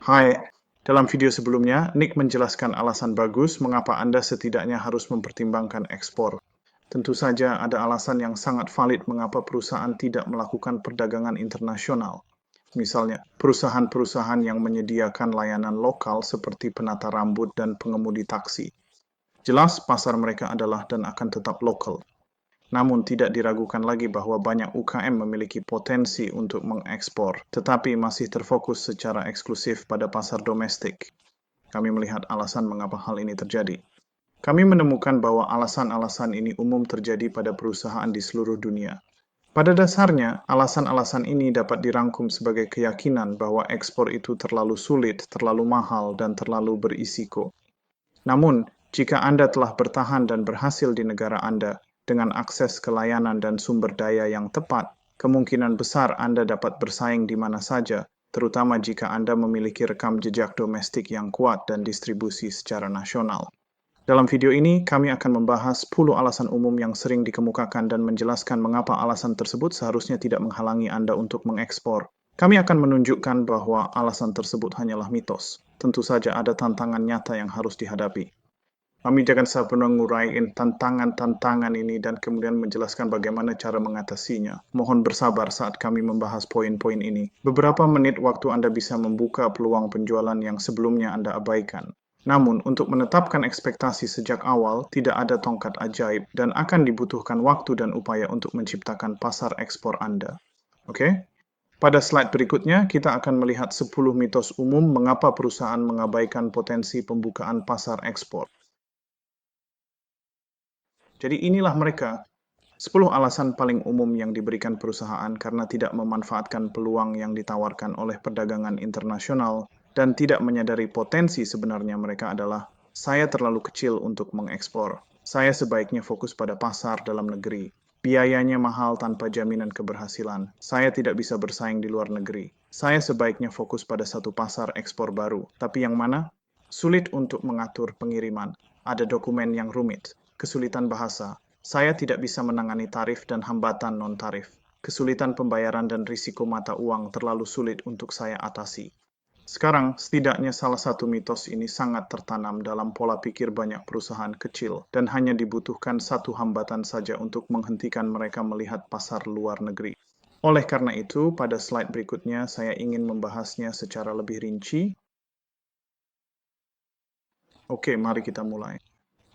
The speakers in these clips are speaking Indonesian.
Hai, dalam video sebelumnya, Nick menjelaskan alasan bagus mengapa Anda setidaknya harus mempertimbangkan ekspor. Tentu saja ada alasan yang sangat valid mengapa perusahaan tidak melakukan perdagangan internasional. Misalnya, perusahaan-perusahaan yang menyediakan layanan lokal seperti penata rambut dan pengemudi taksi. Jelas, pasar mereka adalah dan akan tetap lokal. Namun tidak diragukan lagi bahwa banyak UKM memiliki potensi untuk mengekspor, tetapi masih terfokus secara eksklusif pada pasar domestik. Kami melihat alasan mengapa hal ini terjadi. Kami menemukan bahwa alasan-alasan ini umum terjadi pada perusahaan di seluruh dunia. Pada dasarnya, alasan-alasan ini dapat dirangkum sebagai keyakinan bahwa ekspor itu terlalu sulit, terlalu mahal, dan terlalu berisiko. Namun, jika Anda telah bertahan dan berhasil di negara Anda dengan akses ke layanan dan sumber daya yang tepat, kemungkinan besar Anda dapat bersaing di mana saja, terutama jika Anda memiliki rekam jejak domestik yang kuat dan distribusi secara nasional. Dalam video ini, kami akan membahas 10 alasan umum yang sering dikemukakan dan menjelaskan mengapa alasan tersebut seharusnya tidak menghalangi Anda untuk mengekspor. Kami akan menunjukkan bahwa alasan tersebut hanyalah mitos. Tentu saja ada tantangan nyata yang harus dihadapi. Kami jangan sabar menguraikan tantangan-tantangan ini dan kemudian menjelaskan bagaimana cara mengatasinya. Mohon bersabar saat kami membahas poin-poin ini. Beberapa menit waktu Anda bisa membuka peluang penjualan yang sebelumnya Anda abaikan. Namun, untuk menetapkan ekspektasi sejak awal, tidak ada tongkat ajaib dan akan dibutuhkan waktu dan upaya untuk menciptakan pasar ekspor Anda. Oke? Pada slide berikutnya, kita akan melihat 10 mitos umum mengapa perusahaan mengabaikan potensi pembukaan pasar ekspor. Jadi inilah mereka, 10 alasan paling umum yang diberikan perusahaan karena tidak memanfaatkan peluang yang ditawarkan oleh perdagangan internasional dan tidak menyadari potensi sebenarnya mereka adalah, saya terlalu kecil untuk mengekspor. Saya sebaiknya fokus pada pasar dalam negeri. Biayanya mahal tanpa jaminan keberhasilan. Saya tidak bisa bersaing di luar negeri. Saya sebaiknya fokus pada satu pasar ekspor baru. Tapi yang mana? Sulit untuk mengatur pengiriman. Ada dokumen yang rumit. Kesulitan bahasa. Saya tidak bisa menangani tarif dan hambatan non-tarif. Kesulitan pembayaran dan risiko mata uang terlalu sulit untuk saya atasi. Sekarang, setidaknya salah satu mitos ini sangat tertanam dalam pola pikir banyak perusahaan kecil dan hanya dibutuhkan satu hambatan saja untuk menghentikan mereka melihat pasar luar negeri. Oleh karena itu, pada slide berikutnya saya ingin membahasnya secara lebih rinci. Oke, mari kita mulai.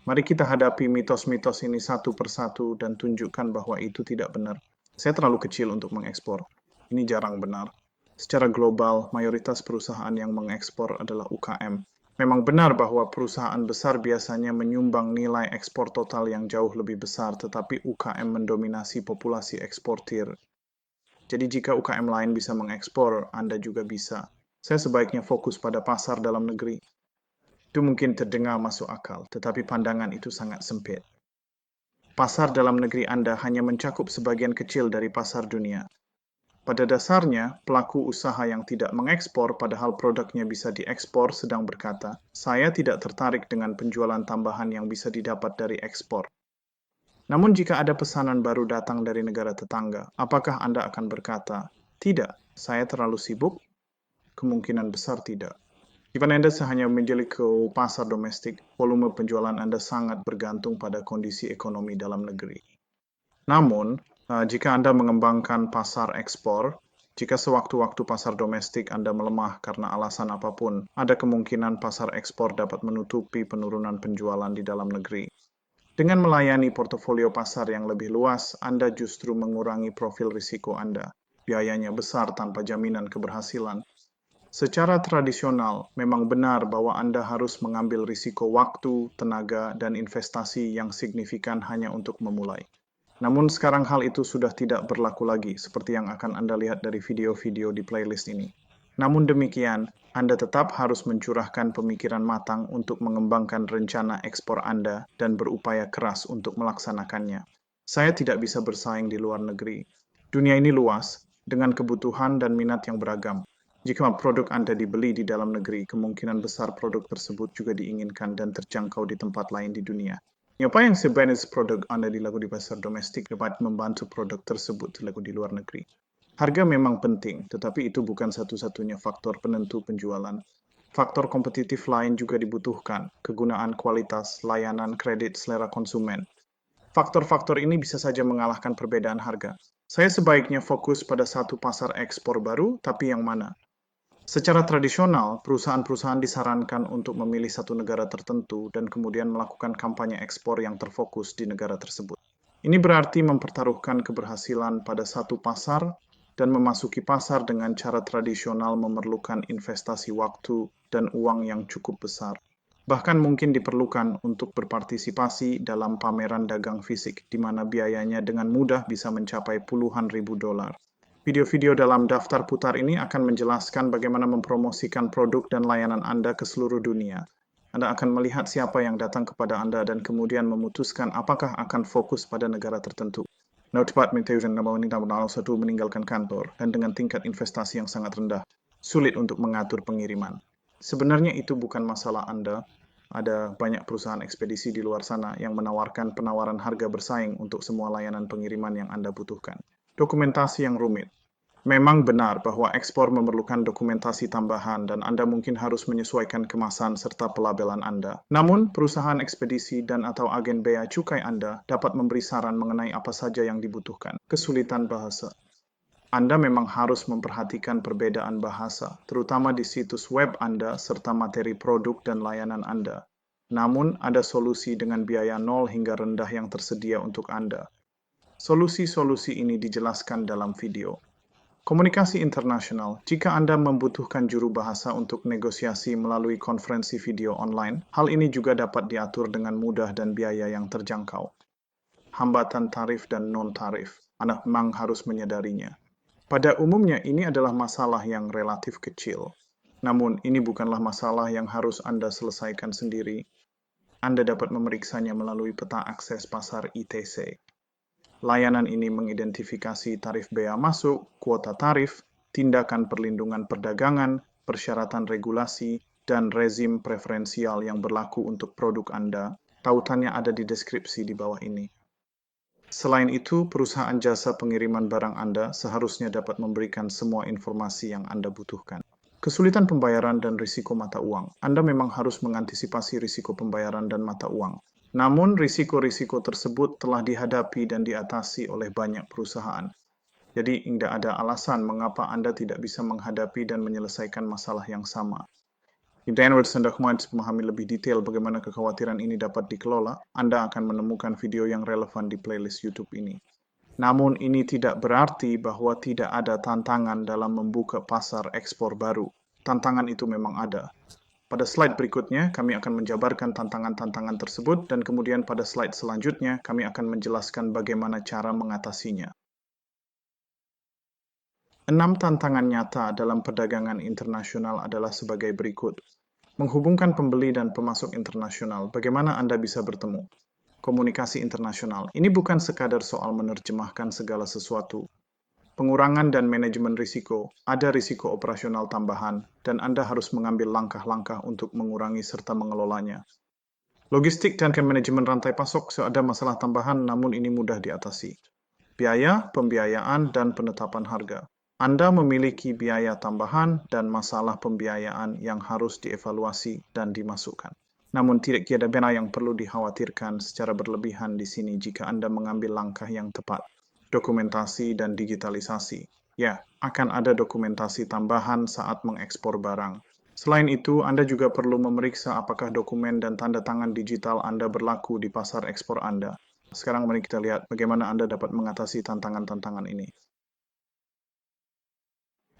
Mari kita hadapi mitos-mitos ini satu persatu dan tunjukkan bahwa itu tidak benar. Saya terlalu kecil untuk mengekspor. Ini jarang benar. Secara global, mayoritas perusahaan yang mengekspor adalah UKM. Memang benar bahwa perusahaan besar biasanya menyumbang nilai ekspor total yang jauh lebih besar, tetapi UKM mendominasi populasi eksportir. Jadi jika UKM lain bisa mengekspor, Anda juga bisa. Saya sebaiknya fokus pada pasar dalam negeri. Itu mungkin terdengar masuk akal, tetapi pandangan itu sangat sempit. Pasar dalam negeri Anda hanya mencakup sebagian kecil dari pasar dunia. Pada dasarnya, pelaku usaha yang tidak mengekspor padahal produknya bisa diekspor sedang berkata, saya tidak tertarik dengan penjualan tambahan yang bisa didapat dari ekspor. Namun jika ada pesanan baru datang dari negara tetangga, apakah Anda akan berkata, tidak, saya terlalu sibuk? Kemungkinan besar tidak. Jika Anda hanya menjual ke pasar domestik, volume penjualan Anda sangat bergantung pada kondisi ekonomi dalam negeri. Namun, jika Anda mengembangkan pasar ekspor, jika sewaktu-waktu pasar domestik Anda melemah karena alasan apapun, ada kemungkinan pasar ekspor dapat menutupi penurunan penjualan di dalam negeri. Dengan melayani portofolio pasar yang lebih luas, Anda justru mengurangi profil risiko Anda. Biayanya besar tanpa jaminan keberhasilan. Secara tradisional, memang benar bahwa Anda harus mengambil risiko waktu, tenaga, dan investasi yang signifikan hanya untuk memulai. Namun sekarang hal itu sudah tidak berlaku lagi, seperti yang akan Anda lihat dari video-video di playlist ini. Namun demikian, Anda tetap harus mencurahkan pemikiran matang untuk mengembangkan rencana ekspor Anda dan berupaya keras untuk melaksanakannya. Saya tidak bisa bersaing di luar negeri. Dunia ini luas, dengan kebutuhan dan minat yang beragam. Jika produk Anda dibeli di dalam negeri, kemungkinan besar produk tersebut juga diinginkan dan terjangkau di tempat lain di dunia. Apa yang sebenarnya produk Anda dilakukan di pasar domestik dapat membantu produk tersebut dilakukan di luar negeri. Harga memang penting, tetapi itu bukan satu-satunya faktor penentu penjualan. Faktor kompetitif lain juga dibutuhkan, kegunaan kualitas, layanan, kredit, selera konsumen. Faktor-faktor ini bisa saja mengalahkan perbedaan harga. Saya sebaiknya fokus pada satu pasar ekspor baru, tapi yang mana? Secara tradisional, perusahaan-perusahaan disarankan untuk memilih satu negara tertentu dan kemudian melakukan kampanye ekspor yang terfokus di negara tersebut. Ini berarti mempertaruhkan keberhasilan pada satu pasar dan memasuki pasar dengan cara tradisional memerlukan investasi waktu dan uang yang cukup besar. Bahkan mungkin diperlukan untuk berpartisipasi dalam pameran dagang fisik, di mana biayanya dengan mudah bisa mencapai puluhan ribu dolar. Video-video dalam daftar putar ini akan menjelaskan bagaimana mempromosikan produk dan layanan Anda ke seluruh dunia. Anda akan melihat siapa yang datang kepada Anda dan kemudian memutuskan apakah akan fokus pada negara tertentu. Cepat wanita satu meninggalkan kantor dan dengan tingkat investasi yang sangat rendah, sulit untuk mengatur pengiriman. Sebenarnya itu bukan masalah Anda. Ada banyak perusahaan ekspedisi di luar sana yang menawarkan penawaran harga bersaing untuk semua layanan pengiriman yang Anda butuhkan. Dokumentasi yang rumit. Memang benar bahwa ekspor memerlukan dokumentasi tambahan dan Anda mungkin harus menyesuaikan kemasan serta pelabelan Anda. Namun, perusahaan ekspedisi dan atau agen bea cukai Anda dapat memberi saran mengenai apa saja yang dibutuhkan. Kesulitan bahasa. Anda memang harus memperhatikan perbedaan bahasa, terutama di situs web Anda serta materi produk dan layanan Anda. Namun, ada solusi dengan biaya nol hingga rendah yang tersedia untuk Anda. Solusi-solusi ini dijelaskan dalam video. Komunikasi internasional. Jika Anda membutuhkan juru bahasa untuk negosiasi melalui konferensi video online, hal ini juga dapat diatur dengan mudah dan biaya yang terjangkau. Hambatan tarif dan non-tarif. Anda memang harus menyadarinya. Pada umumnya, ini adalah masalah yang relatif kecil. Namun, ini bukanlah masalah yang harus Anda selesaikan sendiri. Anda dapat memeriksanya melalui peta akses pasar ITC. Layanan ini mengidentifikasi tarif bea masuk, kuota tarif, tindakan perlindungan perdagangan, persyaratan regulasi, dan rezim preferensial yang berlaku untuk produk Anda. Tautannya ada di deskripsi di bawah ini. Selain itu, perusahaan jasa pengiriman barang Anda seharusnya dapat memberikan semua informasi yang Anda butuhkan. Kesulitan pembayaran dan risiko mata uang. Anda memang harus mengantisipasi risiko pembayaran dan mata uang. Namun, risiko-risiko tersebut telah dihadapi dan diatasi oleh banyak perusahaan. Jadi, tidak ada alasan mengapa Anda tidak bisa menghadapi dan menyelesaikan masalah yang sama. Jika Anda hendak memahami lebih detail bagaimana kekhawatiran ini dapat dikelola, Anda akan menemukan video yang relevan di playlist YouTube ini. Namun ini tidak berarti bahwa tidak ada tantangan dalam membuka pasar ekspor baru. Tantangan itu memang ada. Pada slide berikutnya, kami akan menjabarkan tantangan-tantangan tersebut dan kemudian pada slide selanjutnya, kami akan menjelaskan bagaimana cara mengatasinya. 6 tantangan nyata dalam perdagangan internasional adalah sebagai berikut. Menghubungkan pembeli dan pemasok internasional, bagaimana Anda bisa bertemu? Komunikasi internasional, ini bukan sekadar soal menerjemahkan segala sesuatu. Pengurangan dan manajemen risiko, ada risiko operasional tambahan, dan Anda harus mengambil langkah-langkah untuk mengurangi serta mengelolanya. Logistik dan manajemen rantai pasok, ada masalah tambahan namun ini mudah diatasi. Biaya, pembiayaan, dan penetapan harga. Anda memiliki biaya tambahan dan masalah pembiayaan yang harus dievaluasi dan dimasukkan. Namun tidak ada benar yang perlu dikhawatirkan secara berlebihan di sini jika Anda mengambil langkah yang tepat. Dokumentasi dan digitalisasi. Ya, akan ada dokumentasi tambahan saat mengekspor barang. Selain itu, Anda juga perlu memeriksa apakah dokumen dan tanda tangan digital Anda berlaku di pasar ekspor Anda. Sekarang mari kita lihat bagaimana Anda dapat mengatasi tantangan-tantangan ini.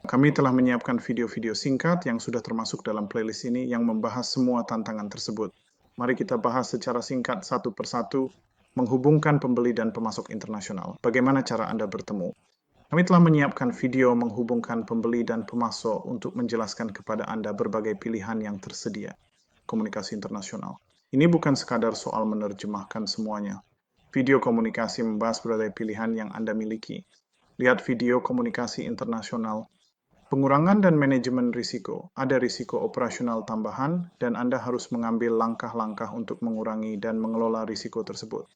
Kami telah menyiapkan video-video singkat yang sudah termasuk dalam playlist ini yang membahas semua tantangan tersebut. Mari kita bahas secara singkat satu persatu, menghubungkan pembeli dan pemasok internasional. Bagaimana cara Anda bertemu? Kami telah menyiapkan video menghubungkan pembeli dan pemasok untuk menjelaskan kepada Anda berbagai pilihan yang tersedia. Komunikasi internasional. Ini bukan sekadar soal menerjemahkan semuanya. Video komunikasi membahas berbagai pilihan yang Anda miliki. Lihat video komunikasi internasional. Pengurangan dan manajemen risiko. Ada risiko operasional tambahan, dan Anda harus mengambil langkah-langkah untuk mengurangi dan mengelola risiko tersebut.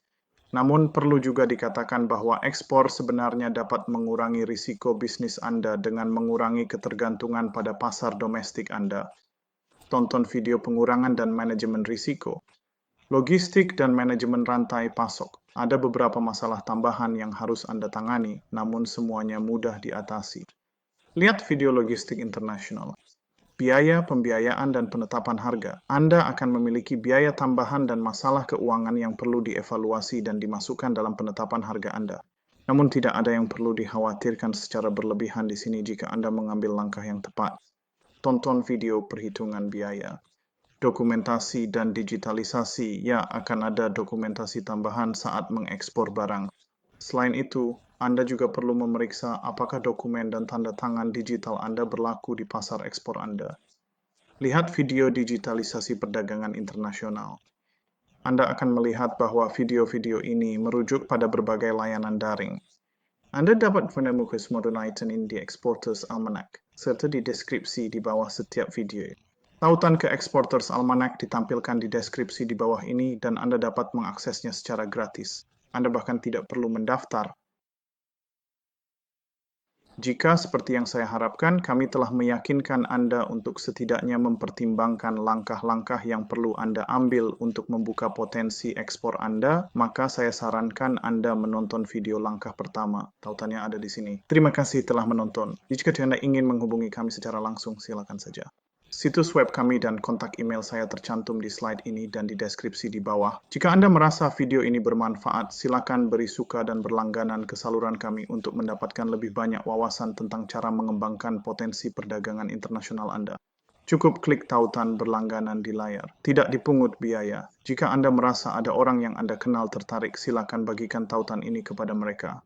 Namun, perlu juga dikatakan bahwa ekspor sebenarnya dapat mengurangi risiko bisnis Anda dengan mengurangi ketergantungan pada pasar domestik Anda. tonton video pengurangan dan manajemen risiko, logistik dan manajemen rantai pasok. Ada beberapa masalah tambahan yang harus Anda tangani, namun semuanya mudah diatasi. Lihat video logistik internasional. Biaya, pembiayaan, dan penetapan harga. Anda akan memiliki biaya tambahan dan masalah keuangan yang perlu dievaluasi dan dimasukkan dalam penetapan harga Anda. Namun tidak ada yang perlu dikhawatirkan secara berlebihan di sini jika Anda mengambil langkah yang tepat. Tonton video perhitungan biaya. Dokumentasi dan digitalisasi, ya akan ada dokumentasi tambahan saat mengekspor barang. Selain itu, Anda juga perlu memeriksa apakah dokumen dan tanda tangan digital Anda berlaku di pasar ekspor Anda. Lihat video digitalisasi perdagangan internasional. Anda akan melihat bahwa video-video ini merujuk pada berbagai layanan daring. Anda dapat menemukan modern item in the Exporters Almanac, serta di deskripsi di bawah setiap video. Tautan ke Exporters Almanac ditampilkan di deskripsi di bawah ini dan Anda dapat mengaksesnya secara gratis. Anda bahkan tidak perlu mendaftar. Jika seperti yang saya harapkan, kami telah meyakinkan Anda untuk setidaknya mempertimbangkan langkah-langkah yang perlu Anda ambil untuk membuka potensi ekspor Anda, maka saya sarankan Anda menonton video langkah pertama. Tautannya ada di sini. Terima kasih telah menonton. Jika Anda ingin menghubungi kami secara langsung, silakan saja. Situs web kami dan kontak email saya tercantum di slide ini dan di deskripsi di bawah. Jika Anda merasa video ini bermanfaat, silakan beri suka dan berlangganan ke saluran kami untuk mendapatkan lebih banyak wawasan tentang cara mengembangkan potensi perdagangan internasional Anda. Cukup klik tautan berlangganan di layar. Tidak dipungut biaya. Jika Anda merasa ada orang yang Anda kenal tertarik, silakan bagikan tautan ini kepada mereka.